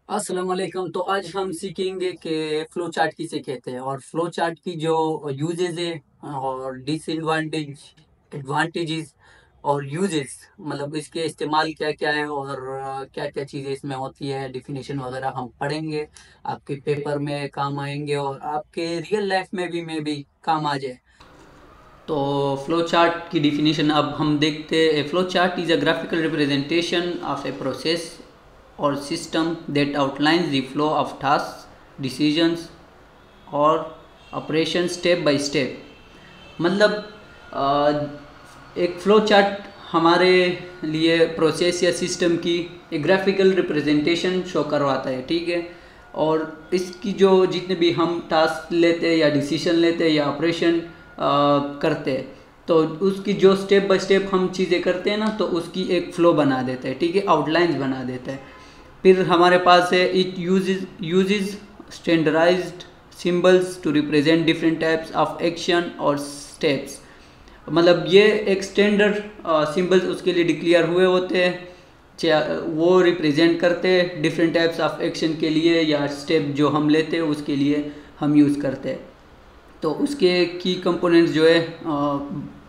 अस्सलाम वालेकुम। तो आज हम सीखेंगे कि फ्लो चार्ट किसे कहते हैं और फ्लो चार्ट की जो यूजेस है और डिसएडवांटेज एडवांटेजेस और यूजेस, मतलब इसके इस्तेमाल क्या क्या है और क्या क्या चीज़ें इसमें होती है, डिफिनेशन वगैरह हम पढ़ेंगे। आपके पेपर में काम आएंगे और आपके रियल लाइफ में भी काम आ जाए। तो फ्लो चार्ट की डिफिनीशन अब हम देखते हैं। A flow chart is a graphical representation of a process और system that outlines the flow of task, decisions और ऑपरेशन स्टेप बाय स्टेप। मतलब एक फ्लो चार्ट हमारे लिए प्रोसेस या सिस्टम की एक ग्राफिकल रिप्रेजेंटेशन शो करवाता है, ठीक है। और इसकी जो जितने भी हम टास्क लेते हैं या डिसीजन लेते हैं या ऑपरेशन करते हैं, तो उसकी जो स्टेप बाय स्टेप हम चीज़ें करते हैं ना, तो उसकी एक फ्लो बना देते हैं, ठीक है, आउटलाइंस बना देता है। फिर हमारे पास है it uses standardized symbols to represent different types of action और स्टेप्स। मतलब ये एक स्टैंडर्ड सिंबल्स उसके लिए डिक्लेयर हुए होते हैं, वो रिप्रेजेंट करते हैं डिफरेंट टाइप्स ऑफ एक्शन के लिए या स्टेप जो हम लेते हैं उसके लिए हम यूज़ करते हैं। तो उसके की कंपोनेंट्स जो है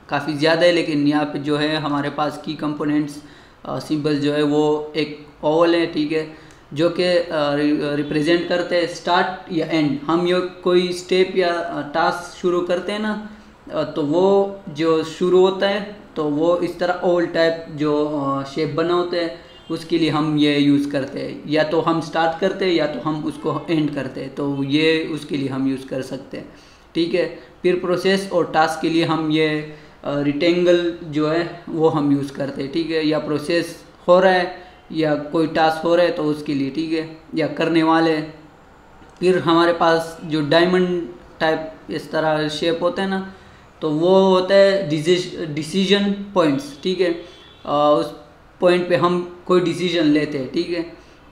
काफ़ी ज़्यादा है, लेकिन यहाँ पे जो है हमारे पास की कंपोनेंट्स सिंबल जो है वो एक ओवल है, ठीक है, जो कि रिप्रेजेंट करते हैं स्टार्ट या एंड। हम ये कोई स्टेप या टास्क शुरू करते हैं ना, तो वो जो शुरू होता है तो वो इस तरह ओवल टाइप जो शेप बना होता है उसके लिए हम ये यूज़ करते हैं। या तो हम स्टार्ट करते हैं या तो हम उसको एंड करते हैं, तो ये उसके लिए हम यूज़ कर सकते हैं, ठीक है। फिर प्रोसेस और टास्क के लिए हम ये रिक्टेंगल जो है वो हम यूज़ करते हैं, ठीक है। या प्रोसेस हो रहा है या कोई टास्क हो रहा है तो उसके लिए, ठीक है, या करने वाले। फिर हमारे पास जो डायमंड टाइप इस तरह शेप होता है ना, तो वो होता है डिसीजन पॉइंट्स, ठीक है। उस पॉइंट पे हम कोई डिसीजन लेते हैं, ठीक है।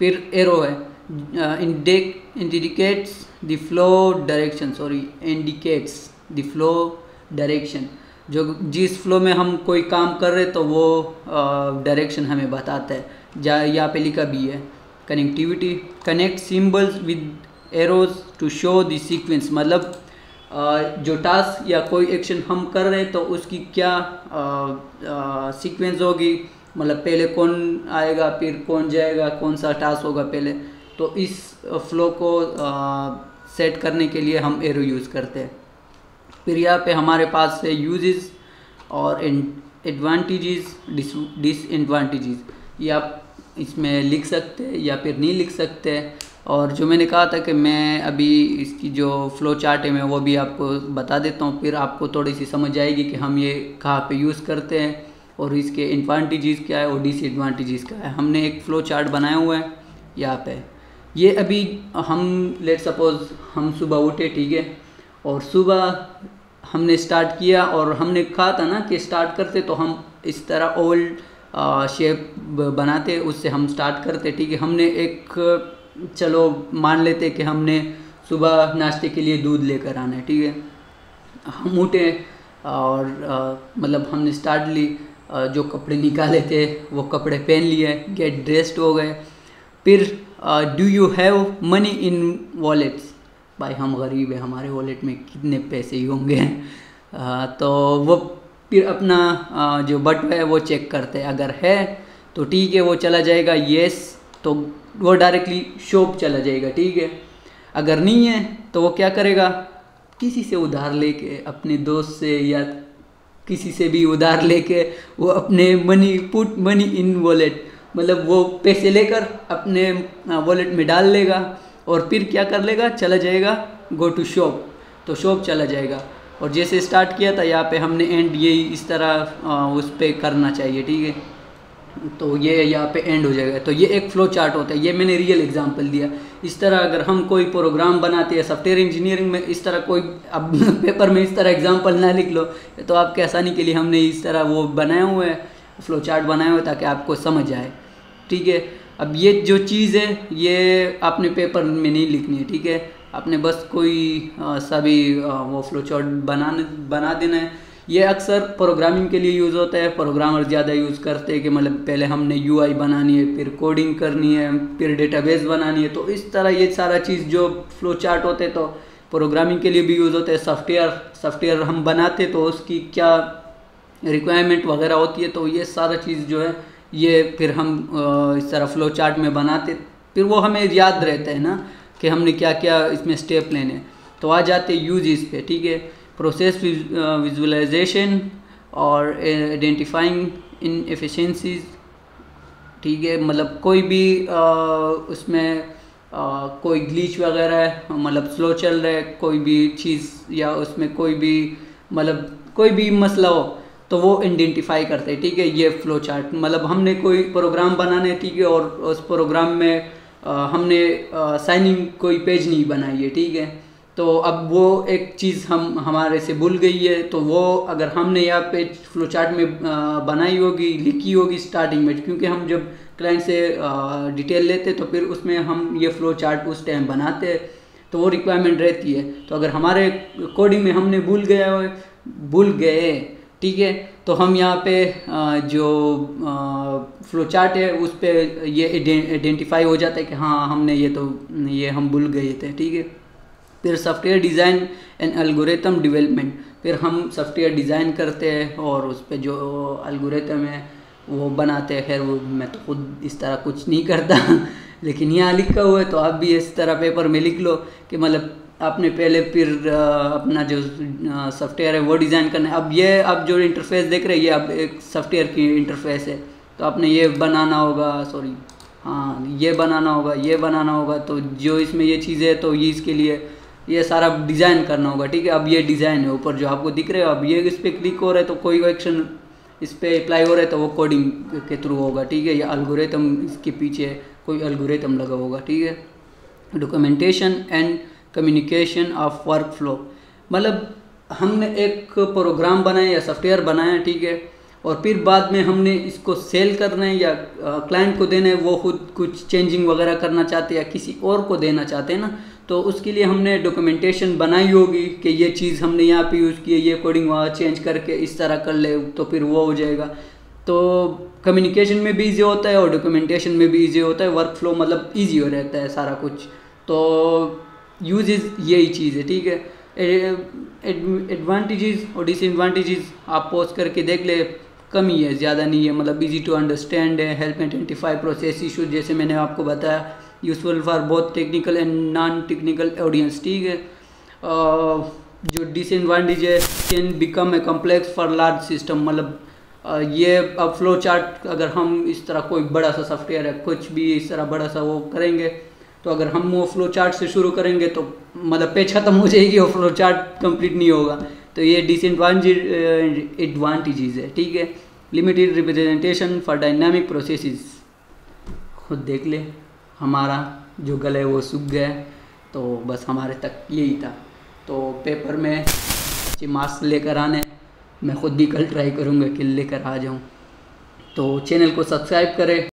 फिर एरो है, indicates the flow direction, sorry, indicates the flow direction. जो जिस फ्लो में हम कोई काम कर रहे तो वो डायरेक्शन हमें बताता है। यहाँ पे लिखा भी है connectivity, connect symbols with arrows to show the sequence. मतलब जो टास्क या कोई एक्शन हम कर रहे हैं तो उसकी क्या सीक्वेंस होगी, मतलब पहले कौन आएगा फिर कौन जाएगा, कौन सा टास्क होगा पहले। तो इस फ्लो को सेट करने के लिए हम एरो यूज़ करते हैं। फिर यहाँ पे हमारे पास है यूजेस और एडवांटेजेस, डिसएडवांटेजेस। ये आप इसमें लिख सकते हैं या फिर नहीं लिख सकते। और जो मैंने कहा था कि मैं अभी इसकी जो फ्लो चार्ट है मैं वो भी आपको बता देता हूँ, फिर आपको थोड़ी सी समझ आएगी कि हम ये कहाँ पे यूज़ करते हैं और इसके एडवांटेजेस क्या है और डिसएडवांटेजेस क्या है। हमने एक फ़्लो चार्ट बनाया हुआ है यहाँ पे। ये अभी हम लेट सपोज हम सुबह उठे, ठीक है, और सुबह हमने स्टार्ट किया और हमने कहा था ना कि स्टार्ट करते तो हम इस तरह ओवल शेप बनाते, उससे हम स्टार्ट करते, ठीक है। हमने एक, चलो मान लेते कि हमने सुबह नाश्ते के लिए दूध लेकर आना है, ठीक है। हम उठे और मतलब हमने स्टार्ट ली, जो कपड़े निकाले थे वो कपड़े पहन लिए, गेट ड्रेस्ड हो गए। फिर do you have money in wallets, भाई हम गरीब है, हमारे वॉलेट में कितने पैसे ही होंगे। तो वो फिर अपना जो बटवा है वो चेक करते हैं, अगर है तो ठीक है वो चला जाएगा, येस तो वो डायरेक्टली शॉप चला जाएगा, ठीक है। अगर नहीं है तो वो क्या करेगा, किसी से उधार लेके, अपने दोस्त से या किसी से भी उधार लेके वो अपने पुट मनी इन वॉलेट, मतलब वो पैसे लेकर अपने वॉलेट में डाल लेगा और फिर क्या कर लेगा, चला जाएगा गो टू शॉप, तो शॉप चला जाएगा। और जैसे स्टार्ट किया था यहाँ पे हमने एंड यही इस तरह उस पर करना चाहिए, ठीक है। तो ये यहाँ पे एंड हो जाएगा। तो ये एक फ्लो चार्ट होता है, ये मैंने रियल एग्जांपल दिया। इस तरह अगर हम कोई प्रोग्राम बनाते हैं सॉफ्टवेयर इंजीनियरिंग में, इस तरह कोई अब पेपर में इस तरह एग्जांपल ना लिख लो, तो आपके आसानी के लिए हमने इस तरह वो बनाए हुए हैं, फ्लो चार्ट बनाए हुए ताकि आपको समझ आए, ठीक है। अब ये जो चीज़ है ये आपने पेपर में नहीं लिखनी है, ठीक है, आपने बस कोई सा भी वो फ्लो चार्ट बना देना है। ये अक्सर प्रोग्रामिंग के लिए यूज़ होता है, प्रोग्रामर ज़्यादा यूज़ करते हैं कि मतलब पहले हमने यूआई बनानी है, फिर कोडिंग करनी है, फिर डेटाबेस बनानी है। तो इस तरह ये सारा चीज़ जो फ्लो चार्ट होते हैं तो प्रोग्रामिंग के लिए भी यूज़ होते हैं। सॉफ्टवेयर हम बनाते तो उसकी क्या रिक्वायरमेंट वगैरह होती है, तो ये सारा चीज़ जो है ये फिर हम इस तरह फ्लो चार्ट में बनाते, फिर वो हमें याद रहता है ना कि हमने क्या क्या इसमें स्टेप लेने हैं। तो आ जाते यूजेस पे, ठीक है। प्रोसेस विजुअलाइजेशन और आइडेंटिफाइंग इनएफिशिएंसीज, ठीक है। मतलब कोई भी उसमें कोई ग्लिच वगैरह है, मतलब स्लो चल रहा है कोई भी चीज़, या उसमें कोई भी मतलब कोई भी मसला हो तो वो आइडेंटिफाई करते हैं, ठीक है। ये फ्लो चार्ट मतलब हमने कोई प्रोग्राम बनाना है, ठीक है, और उस प्रोग्राम में हमने साइनिंग कोई पेज नहीं बनाई है, ठीक है। तो अब वो एक चीज़ हमारे से भूल गई है, तो वो अगर हमने यहाँ पे फ्लो चार्ट में बनाई होगी, लिखी होगी स्टार्टिंग में, क्योंकि हम जब क्लाइंट से डिटेल लेते तो फिर उसमें हम ये फ्लो चार्ट उस टाइम बनाते हैं, तो वो रिक्वायरमेंट रहती है। तो अगर हमारे कोडिंग में हमने भूल गए, ठीक है, तो हम यहाँ पे जो फ्लो चार्ट है उस पे ये आइडेंटिफाई हो जाता है कि हाँ हमने ये हम भूल गए थे, ठीक है। फिर software design and algorithm development, फिर हम सॉफ्टवेयर डिज़ाइन करते हैं और उस पे जो एल्गोरिथम है वो बनाते हैं। खैर वो मैं तो खुद इस तरह कुछ नहीं करता लेकिन यहाँ लिखा हुआ है, तो आप भी इस तरह पेपर में लिख लो कि मतलब आपने पहले फिर अपना जो सॉफ्टवेयर है वो डिज़ाइन करना है। अब जो इंटरफेस देख रहे हैं ये अब एक सॉफ्टवेयर की इंटरफेस है, तो आपने ये बनाना होगा, ये बनाना होगा। तो जो इसमें ये चीज़ें है तो ये इसके लिए ये सारा डिज़ाइन करना होगा, ठीक है। अब ये डिज़ाइन है ऊपर जो आपको दिख रहे हो, अब ये इस पर क्लिक हो रहा है तो कोई एक्शन इस पर अप्लाई हो रहा है तो वो कोडिंग के थ्रू होगा, ठीक है। या एल्गोरिथम इसके पीछे कोई एल्गोरिथम लगा होगा, ठीक है। Documentation and communication of work flow, मतलब हमने एक प्रोग्राम बनाया या सॉफ्टवेयर बनाया, ठीक है, और फिर बाद में हमने इसको सेल करना है या क्लाइंट को देना है, वो खुद कुछ चेंजिंग वगैरह करना चाहते हैं या किसी और को देना चाहते हैं ना, तो उसके लिए हमने डॉक्यूमेंटेशन बनाई होगी कि ये चीज़ हमने यहाँ पे यूज़ की है, ये कोडिंग वहाँ चेंज करके इस तरह कर ले तो फिर वो हो जाएगा। तो कम्युनिकेशन में भी ईजी होता है और डॉक्यूमेंटेशन में भी ईजी होता है, वर्क फ्लो मतलब ईजी हो रहता है सारा कुछ। तो यूजेस यही चीज़ है, ठीक है। एडवांटेजेस और डिसएडवांटेजेस आप पॉज करके देख ले, कम ही है, ज़्यादा नहीं है। मतलब इजी टू अंडरस्टैंड है, हेल्प आइडेंटिफाई प्रोसेस इशू, जैसे मैंने आपको बताया, useful for both technical and non technical audience, ठीक है। जो डिसएडवांटेज है, can become a complex for large system, मतलब ये अब फ्लो चार्ट अगर हम इस तरह कोई बड़ा सा सॉफ्टवेयर है, कुछ भी इस तरह बड़ा सा वो करेंगे, तो अगर हम वो फ्लो चार्ट से शुरू करेंगे तो मतलब पेज खत्म हो जाएगी और फ्लो चार्ट कंप्लीट नहीं होगा। तो ये एडवांटेजेस है, ठीक है। Limited representation for dynamic processes, खुद देख ले हमारा जो गला है वो सूख गया है, तो बस हमारे तक यही था। तो पेपर में अच्छे मार्क्स लेकर आने, मैं खुद भी कल ट्राई करूँगा कि लेकर आ जाऊँ। तो चैनल को सब्सक्राइब करें।